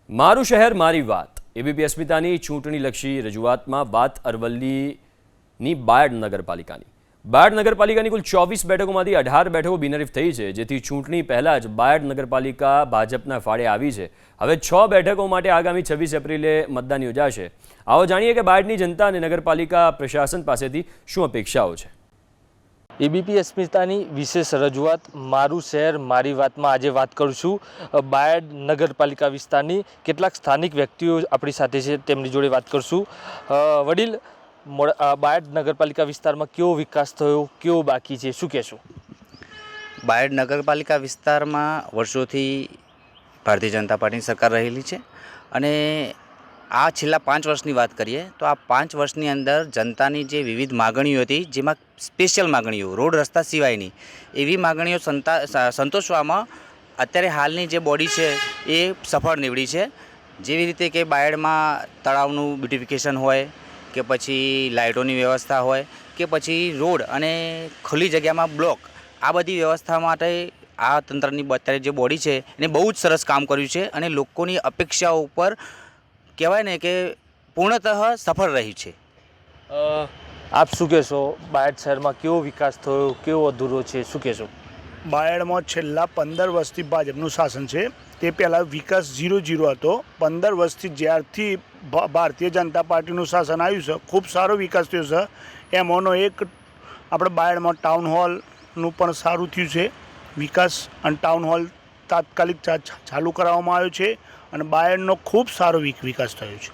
મારું શહેર મારી વાત એબીપી અસ્મિતાની ચૂંટણીલક્ષી રજૂઆતમાં વાત અરવલ્લીની બાયડ નગરપાલિકાની કુલ 24 બેઠકોમાંથી 18 બેઠકો બિનહરીફ થઈ છે, જેથી ચૂંટણી પહેલાં જ બાયડ નગરપાલિકા ભાજપના ફાળે આવી છે। હવે 6 બેઠકો માટે આગામી 26 એપ્રિલે મતદાન યોજાશે। આવો જાણીએ કે બાયડની જનતા અને નગરપાલિકા પ્રશાસન પાસેથી શું અપેક્ષાઓ છે। એબીપી અસ્મિતાની વિશેષ રજૂઆત મારું શહેર મારી વાતમાં આજે વાત કરું છું બાયડ નગરપાલિકા વિસ્તારની કેટલાક સ્થાનિક વ્યક્તિઓ આપણી સાથે છે, તેમની જોડે વાત કરશું। વડીલ, બાયડ નગરપાલિકા વિસ્તારમાં કેવો વિકાસ થયો, કેવો બાકી છે, શું કહેશો? બાયડ નગરપાલિકા વિસ્તારમાં વર્ષોથી ભારતીય જનતા પાર્ટીની સરકાર રહેલી છે અને આ છેલ્લા 5 વર્ષની વાત કરીએ તો આ 5 વર્ષની અંદર જનતાની જે વિવિધ માગણીઓ હતી, જેમાં સ્પેશિયલ માગણીઓ રોડ રસ્તા સિવાયની એવી માગણીઓ સંતોષવામાં અત્યારે હાલની જે બોડી છે એ સફળ નીવડી છે। જેવી રીતે કે બાયડમાં તળાવનું બ્યુટિફિકેશન હોય કે પછી લાઇટોની વ્યવસ્થા હોય કે પછી રોડ અને ખુલ્લી જગ્યામાં બ્લોક, આ બધી વ્યવસ્થા માટે આ તંત્રની અત્યારે જે બોડી છે એને બહુ જ સરસ કામ કર્યું છે અને લોકોની અપેક્ષાઓ ઉપર કહેવાય ને કે પૂર્ણતઃ સફળ રહી છે। આપ શું કહેશો? બાયડ શહેરમાં કેવો વિકાસ થયો, કેવો અધૂરો છે, શું કહેશો? બાયડમાં છેલ્લા 15 વર્ષથી ભાજપનું શાસન છે। તે પહેલાં વિકાસ 0-0 હતો। 15 વર્ષથી જ્યારથી ભારતીય જનતા પાર્ટીનું શાસન આવ્યું છે, ખૂબ સારો વિકાસ થયો છે। એમાંનો એક આપણે બાયડમાં ટાઉન હોલનું પણ સારું થયું છે વિકાસ, અને ટાઉન હોલ તાત્કાલિક ચાલુ કરાવવામાં આવ્યો છે અને બાયડનો ખૂબ સારો વિકાસ થયો છે।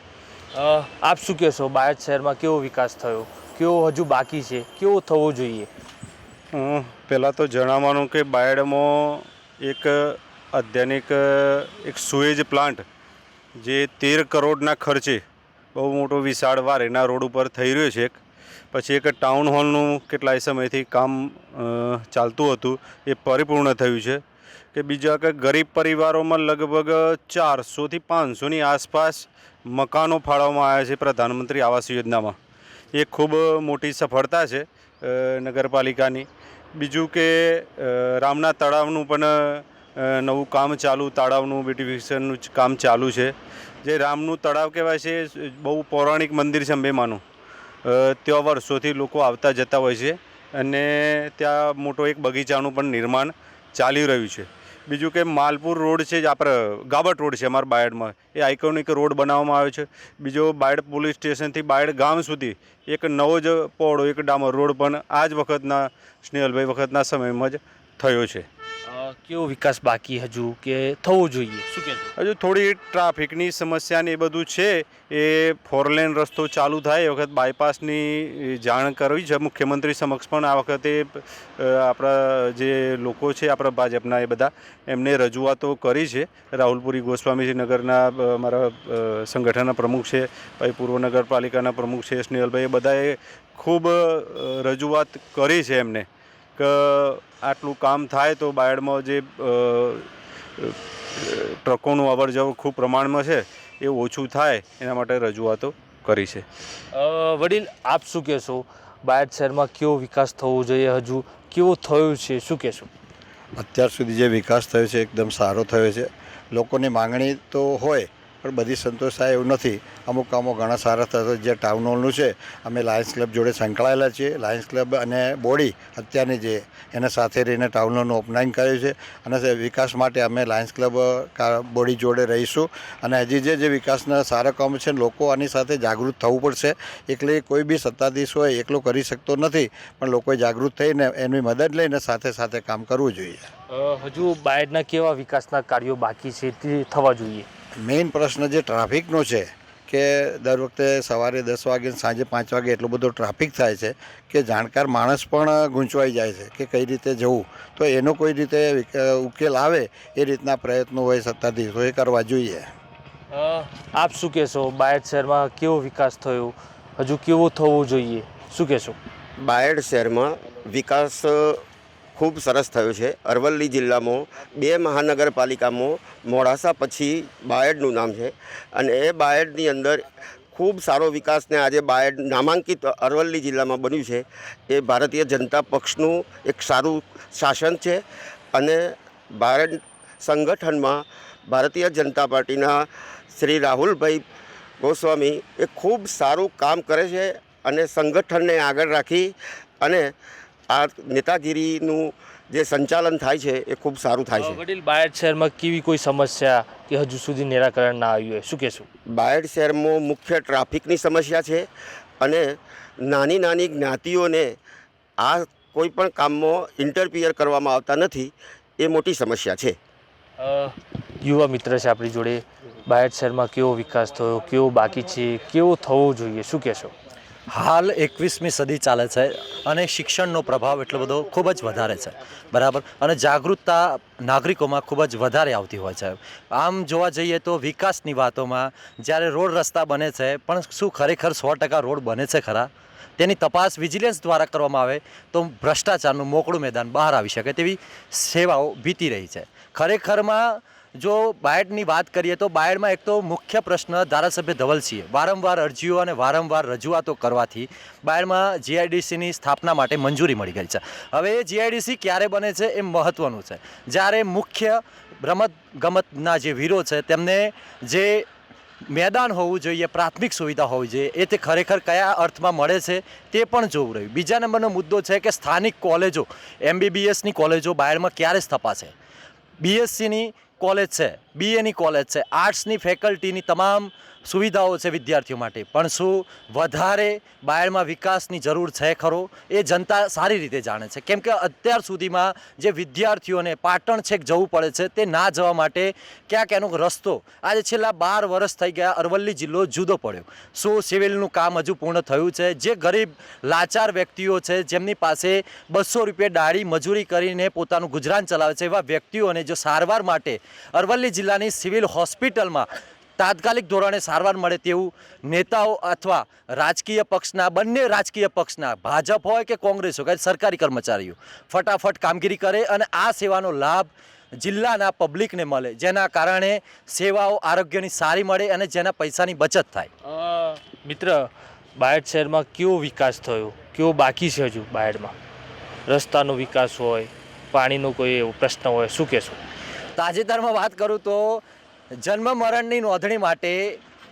આપ શું કહેશો? બાયડ શહેરમાં કેવો વિકાસ થયો, કેવો હજુ બાકી છે, કેવો થવો જોઈએ? પહેલાં તો જણાવવાનું કે બાયડમાં એક આધ્યાત્મિક એક સુએજ પ્લાન્ટ જે 13 કરોડના ખર્ચે બહુ મોટો વિશાળ વારેના રોડ ઉપર થઈ રહ્યો છે। પછી એક ટાઉન હોલનું કેટલાય સમયથી કામ ચાલતું હતું, એ પરિપૂર્ણ થયું છે। કે બીજા કે ગરીબ પરિવારોમાં લગભગ 400થી 500ની આસપાસ મકાનો ફાળવવામાં આવ્યા છે પ્રધાનમંત્રી આવાસ યોજનામાં। એ ખૂબ મોટી સફળતા છે નગરપાલિકાની। બીજું કે રામના તળાવનું પણ નવું કામ ચાલુ, તળાવનું બ્યુટિફિકેશનનું કામ ચાલુ છે। જે રામનું તળાવ કહેવાય છે, બહુ પૌરાણિક મંદિર છે અંબેમાનું, ત્યાં વર્ષોથી લોકો આવતા જતા હોય છે અને ત્યાં મોટો એક બગીચાનું પણ નિર્માણ ચાલી રહ્યું છે। બીજું કે માલપુર રોડ છે, આપણે ગાબટ રોડ છે અમારા બાયડમાં, એ આઇકોનિક રોડ બનાવવામાં આવ્યો છે। બીજો બાયડ પોલીસ સ્ટેશનથી બાયડ ગામ સુધી એક નવો જ પહોળો એક ડામર રોડ પણ આ જ વખતના સ્નેહલભાઈ વખતના સમયમાં જ થયો છે। કેવો વિકાસ બાકી હજુ કે થવો જોઈએ, શું કહેશો? હજુ થોડી ટ્રાફિકની સમસ્યા ને એ બધું છે, એ 4 લેન રસ્તો ચાલુ થાય એ વખત બાયપાસની જાણ કરવી છે મુખ્યમંત્રી સમક્ષ, પણ આ વખતે આપણા જે લોકો છે આપણા ભાજપના એ બધા એમને રજૂઆતો કરી છે। રાહુલપુરી ગોસ્વામીજી નગરના અમારા સંગઠનના પ્રમુખ છે, ભાઈ પૂર્વ નગરપાલિકાના પ્રમુખ છે સ્નેહલભાઈ, એ બધાએ ખૂબ રજૂઆત કરી છે એમને કે આટલું કામ થાય તો બાયડમાં જે ટ્રકોનું અવર જવર ખૂબ પ્રમાણમાં છે એ ઓછું થાય, એના માટે રજૂઆતો કરી છે। વડીલ, આપ શું કહેશો? બાયડ શહેરમાં કેવો વિકાસ થવો જોઈએ, હજુ કેવો થયો છે, શું કહેશો? અત્યાર સુધી જે વિકાસ થયો છે એકદમ સારો થયો છે। લોકોની માંગણી તો હોય પણ બધી સંતોષાય એવું નથી। અમુક કામો ઘણા સારા થતા, જે ટાઉન હોલનું છે અમે લાયન્સ ક્લબ જોડે સંકળાયેલા છીએ। લાયન્સ ક્લબ અને બોડી અત્યારની જે એને સાથે રહીને ટાઉન હોલનું ઓપનિંગ કર્યું છે અને વિકાસ માટે અમે લાયન્સ ક્લબ બોડી જોડે રહીશું અને હજી જે વિકાસના સારા કામ છે લોકો આની સાથે જાગૃત થવું પડશે। એટલે કોઈ બી સત્તાધીશ હોય એકલો કરી શકતો નથી, પણ લોકોએ જાગૃત થઈને એની મદદ લઈને સાથે સાથે કામ કરવું જોઈએ। હજુ બાયડના કેવા વિકાસના કાર્યો બાકી છે તે થવા જોઈએ? મેઇન પ્રશ્ન જે ટ્રાફિકનો છે કે દર વખતે સવારે 10 વાગે સાંજે 5 વાગે એટલો બધો ટ્રાફિક થાય છે કે જાણકાર માણસ પણ ગૂંચવાઈ જાય છે કે કઈ રીતે જવું। તો એનો કોઈ રીતે ઉકેલ આવે એ રીતના પ્રયત્નો હોય સત્તાધીશોએ કરવા જોઈએ। આપ શું કહેશો? બાયડ શહેરમાં કેવો વિકાસ થયો, હજુ કેવો થવો જોઈએ, શું કહેશો? બાયડ શહેરમાં વિકાસ ખૂબ સરસ થયો છે। અરવલ્લી જિલ્લામાં 2 મહાનગરપાલિકામાં મોડાસા પછી બાયડનું નામ છે અને એ બાયડની અંદર ખૂબ સારો વિકાસને આજે બાયડ નામાંકિત અરવલ્લી જિલ્લામાં બન્યું છે। એ ભારતીય જનતા પક્ષનું એક સારું શાસન છે અને બાયડ સંગઠનમાં ભારતીય જનતા પાર્ટીના શ્રી રાહુલભાઈ ગોસ્વામી એ ખૂબ સારું કામ કરે છે અને સંગઠનને આગળ રાખી અને આ નેતાગીરીનું જે સંચાલન થાય છે એ ખૂબ સારું થાય છે. વડીલ, બાયડ શહેરમાં કેવી કોઈ સમસ્યા કે હજુ સુધી નિરાકરણ ના આવ્યું હોય, શું કહેશું? બાયડ શહેરમાં મુખ્ય ટ્રાફિકની સમસ્યા છે અને નાની નાની જ્ઞાતિઓને આ કોઈ પણ કામમાં ઇન્ટરફિયર કરવામાં આવતા નથી, એ મોટી સમસ્યા છે. યુવા મિત્ર છે આપણી જોડે. બાયડ શહેરમાં કેવો વિકાસ થયો, કેવો બાકી છે, કેવો થવો જોઈએ, શું કહેશો? હાલ 21મી સદી ચાલે છે અને શિક્ષણનો પ્રભાવ એટલો બધો ખૂબ જ વધારે છે, બરાબર, અને જાગૃતતા નાગરિકોમાં ખૂબ જ વધારે આવતી હોય છે. આમ જોવા જઈએ તો વિકાસની વાતોમાં જ્યારે રોડ રસ્તા બને છે, પણ શું ખરેખર 100% રોડ બને છે ખરા? તેની તપાસ વિજિલન્સ દ્વારા કરવામાં આવે તો ભ્રષ્ટાચારનું મોકળું મેદાન બહાર આવી શકે તેવી સેવાઓ વીતી રહી છે. ખરેખરમાં જો બાયડની વાત કરીએ તો બાયડમાં એક તો મુખ્ય પ્રશ્ન ધારાસભ્ય ધવલસિંહે વારંવાર અરજીઓ અને વારંવાર રજૂઆતો કરવાથી બાયડમાં જીઆઈડીસીની સ્થાપના માટે મંજૂરી મળી ગઈ છે. હવે એ જીઆઈડીસી ક્યારે બને છે એ મહત્ત્વનું છે. જ્યારે મુખ્ય રમતગમતના જે વીરો છે તેમને જે મેદાન હોવું જોઈએ, પ્રાથમિક સુવિધા હોવી જોઈએ, એ તે ખરેખર કયા અર્થમાં મળે છે તે પણ જોવું રહ્યું. બીજા નંબરનો મુદ્દો છે કે સ્થાનિક કોલેજો, MBBSની કોલેજો બાયડમાં ક્યારે સ્થપાશે? BScની કોલેજ છે, BAની કોલેજ છે, આર્ટ્સની ફેકલ્ટીની તમામ સુવિધાઓ છે વિદ્યાર્થીઓ માટે, પણ શું વધારે બાયડમાં વિકાસની જરૂર છે ખરો? એ જનતા સારી રીતે જાણે છે, કેમ કે અત્યાર સુધીમાં જે વિદ્યાર્થીઓને પાટણ છેક જવું પડે છે તે ના જવા માટે ક્યાંક એનો રસ્તો આજે છેલ્લા 12 વર્ષ થઈ ગયા અરવલ્લી જિલ્લો જુદો પડ્યો. શું સિવિલનું કામ હજુ પૂર્ણ થયું છે? જે ગરીબ લાચાર વ્યક્તિઓ છે જેમની પાસે 200 રૂપિયા દાઢી મજૂરી કરીને પોતાનું ગુજરાન ચલાવે છે, એવા વ્યક્તિઓને જો સારવાર માટે અરવલ્લી જિલ્લાની સિવિલ હોસ્પિટલમાં તાત્કાલિક ધોરણે સારવાર મળે તેવું નેતાઓ અથવા રાજકીય પક્ષના, બંને રાજકીય પક્ષના, ભાજપ હોય કે કોંગ્રેસ હોય કે સરકારી કર્મચારીઓ ફટાફટ કામગીરી કરે અને આ સેવાનો લાભ જિલ્લાના પબ્લિકને મળે, જેના કારણે સેવાઓ આરોગ્યની સારી મળે અને જેના પૈસાની બચત થાય. મિત્ર, બાયડ શહેરમાં કેવો વિકાસ થયો, કેવો બાકી છે હજુ બાયડમાં? રસ્તાનો વિકાસ હોય, પાણીનો કોઈ એવો પ્રશ્ન હોય, શું કહેશો? તાજેતરમાં વાત કરું તો જન્મ મરણની નોંધણી માટે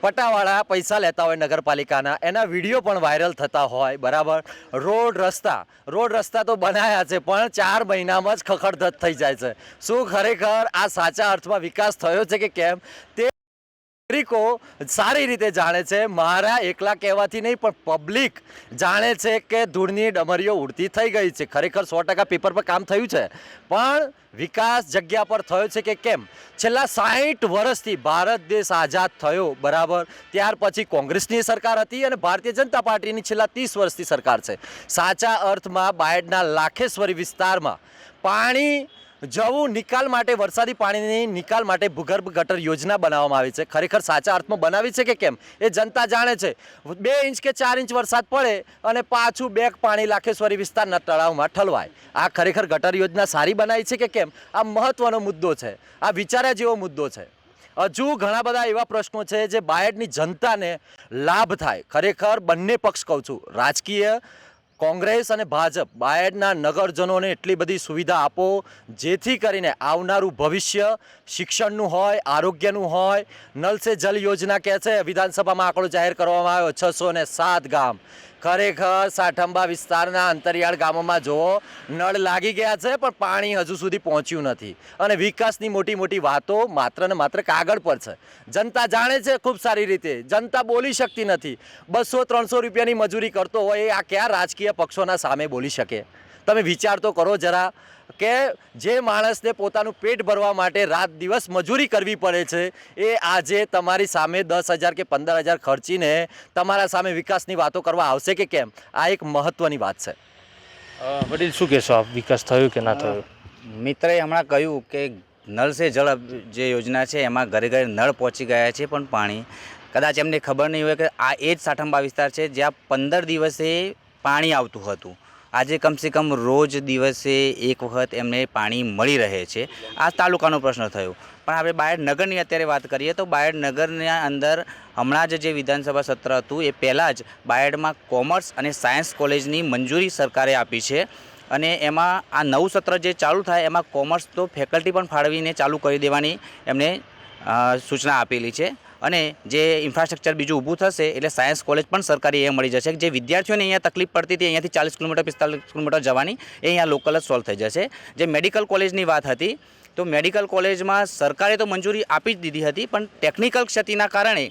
પટાવાળા પૈસા લેતા હોય નગરપાલિકાના, એના વિડીયો પણ વાયરલ થતા હોય, બરાબર. રોડ રસ્તા તો બનાવ્યા છે પણ 4 મહિનામાં જ ખખડધજ થઈ જાય છે. શું ખરેખર આ સાચા અર્થમાં વિકાસ થયો છે કે કેમ તે નાગરિકો સારી રીતે જાણે છે. મારા એકલા કહેવાથી નહીં પણ પબ્લિક જાણે છે કે ધૂળની ડમરીઓ ઉડતી થઈ ગઈ છે. ખરેખર 100% પેપર પર કામ થયું છે, પણ વિકાસ જગ્યા પર થયો છે કે કેમ? છેલ્લા 60 વર્ષથી ભારત દેશ આઝાદ થયો, બરાબર, ત્યાર પછી કોંગ્રેસની સરકાર હતી અને ભારતીય જનતા પાર્ટીની છેલ્લા 30 વર્ષથી સરકાર છે. સાચા અર્થમાં બાયડના લાખેશ્વરી વિસ્તારમાં પાણી જવું નિકાલ માટે, વરસાદી પાણીની નિકાલ માટે ભૂગર્ભ ગટર યોજના બનાવવામાં આવી છે. ખરેખર સાચા અર્થમાં બનાવી છે કે કેમ એ જનતા જાણે છે. 2 ઇંચ કે 4 ઇંચ વરસાદ પડે અને પાછું બેક પાણી લાખેશ્વરી વિસ્તારના તળાવમાં ઠલવાય. આ ખરેખર ગટર યોજના સારી બનાવી છે કે કેમ? આ મહત્વનો મુદ્દો છે, આ વિચાર્યા જેવો મુદ્દો છે. હજુ ઘણા બધા એવા પ્રશ્નો છે જે બાયડની જનતાને લાભ થાય. ખરેખર બંને પક્ષ કહું છું, રાજકીય કોંગ્રેસ અને ભાજપ, બાયડના નગરજનોને એટલી બધી સુવિધા આપો જેથી કરીને આવનારું ભવિષ્ય શિક્ષણનું હોય, આરોગ્યનું હોય. નલ સે જલ યોજના કહે છે, વિધાનસભામાં આંકડો જાહેર કરવામાં આવ્યો 607 ગામ. ખરેખર સાઠંબા વિસ્તારના અંતરિયાળ ગામોમાં જુઓ, નળ લાગી ગયા છે પણ પાણી હજુ સુધી પહોંચ્યું નથી. અને વિકાસની મોટી મોટી વાતો માત્ર ને માત્ર કાગળ પર છે. જનતા જાણે છે ખૂબ સારી રીતે, જનતા બોલી શકતી નથી. 200-300 રૂપિયાની મજૂરી કરતો હોય આ ક્યાં રાજકીય પક્ષોના સામે બોલી શકે? તમે વિચાર તો કરો જરા કે જે માણસને પોતાનું પેટ ભરવા માટે રાત દિવસ મજૂરી કરવી પડે છે એ આજે તમારી સામે 10,000 કે 15,000 ખર્ચીને તમારા સામે વિકાસની વાતો કરવા આવશે કે કેમ? આ એક મહત્વની વાત છે. વડીલ, શું કહેશો આપ, વિકાસ થયો કે ના થયો? મિત્રએ હમણાં કહ્યું કે નળ સે જળ જે યોજના છે એમાં ઘરે ઘરે નળ પહોંચી ગયા છે, પણ પાણી કદાચ એમને ખબર નહીં હોય કે આ એ જ સાઠંબા વિસ્તાર છે જ્યાં 15 દિવસે પાણી આવતું હતું. આજે કમસે કમ રોજ દિવસે એક વખત એમને પાણી મળી રહે છે. આ તાલુકાનો પ્રશ્ન થયો. પણ આપણે બાયડ નગરની અત્યારે વાત કરીએ તો બાયડ નગરના અંદર હમણાં જ જે વિધાનસભા સત્ર હતું એ પહેલાં જ બાયડમાં કોમર્સ અને સાયન્સ કોલેજની મંજૂરી સરકારે આપી છે. અને એમાં આ નવું સત્ર જે ચાલુ થાય એમાં કોમર્સ તો ફેકલ્ટી પણ ફાળવીને ચાલુ કરી દેવાની એમને સૂચના આપેલી છે. અને જે ઇન્ફ્રાસ્ટ્રક્ચર બીજું ઊભું થશે એટલે સાયન્સ કોલેજ પણ સરકારી અહીંયા મળી જશે. જે વિદ્યાર્થીઓને અહીંયા તકલીફ પડતી હતી અહીંયાથી 40 કિલોમીટર 45 કિલોમીટર જવાની એ અહીંયા લોકલ જ સોલ્વ થઈ જશે. જે મેડિકલ કોલેજની વાત હતી તો મેડિકલ કોલેજમાં સરકારે તો મંજૂરી આપી જ દીધી હતી, પણ ટેકનિકલ ક્ષતિના કારણે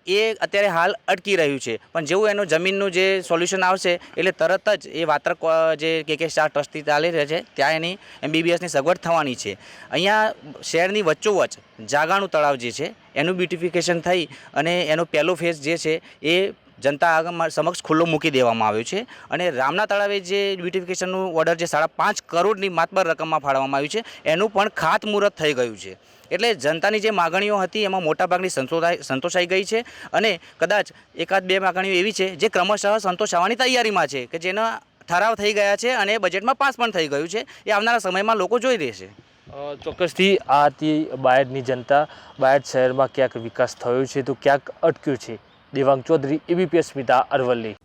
એ અત્યારે હાલ અટકી રહ્યું છે. પણ જેવું એનું જમીનનું જે સોલ્યુશન આવશે એટલે તરત જ એ વાત્રક જે કે શાહ ટ્રસ્ટથી ચાલી રહે છે ત્યાં એની MBBSની સગવડ થવાની છે. અહીંયા શહેરની વચ્ચોવચ્ચ જાગાણું તળાવ જે છે એનું બ્યુટિફિકેશન થઈ અને એનો પહેલો ફેઝ જે છે એ જનતા સમક્ષ ખુલ્લો મૂકી દેવામાં આવ્યો છે. અને રામના તળાવે જે બ્યુટિફિકેશનનું ઓર્ડર જે 5.5 કરોડની માતબર રકમમાં ફાળવવામાં આવ્યું છે એનું પણ ખાતમુહૂર્ત થઈ ગયું છે. એટલે જનતાની જે માગણીઓ હતી એમાં મોટાભાગની સંતોષાઈ ગઈ છે. અને કદાચ એકાદ બે માગણીઓ એવી છે જે ક્રમશઃ સંતોષાવાની તૈયારીમાં છે કે જેના ઠરાવ થઈ ગયા છે અને બજેટમાં પાસ પણ થઈ ગયું છે. એ આવનારા સમયમાં લોકો જોઈ રહેશે. ચોક્કસથી આ હતી બાયડની જનતા. બાયડ શહેરમાં ક્યાંક વિકાસ થયો છે તો ક્યાંક અટક્યો છે. દેવાંગ ચૌધરી, ABP અસ્મિતા, અરવલ્લી.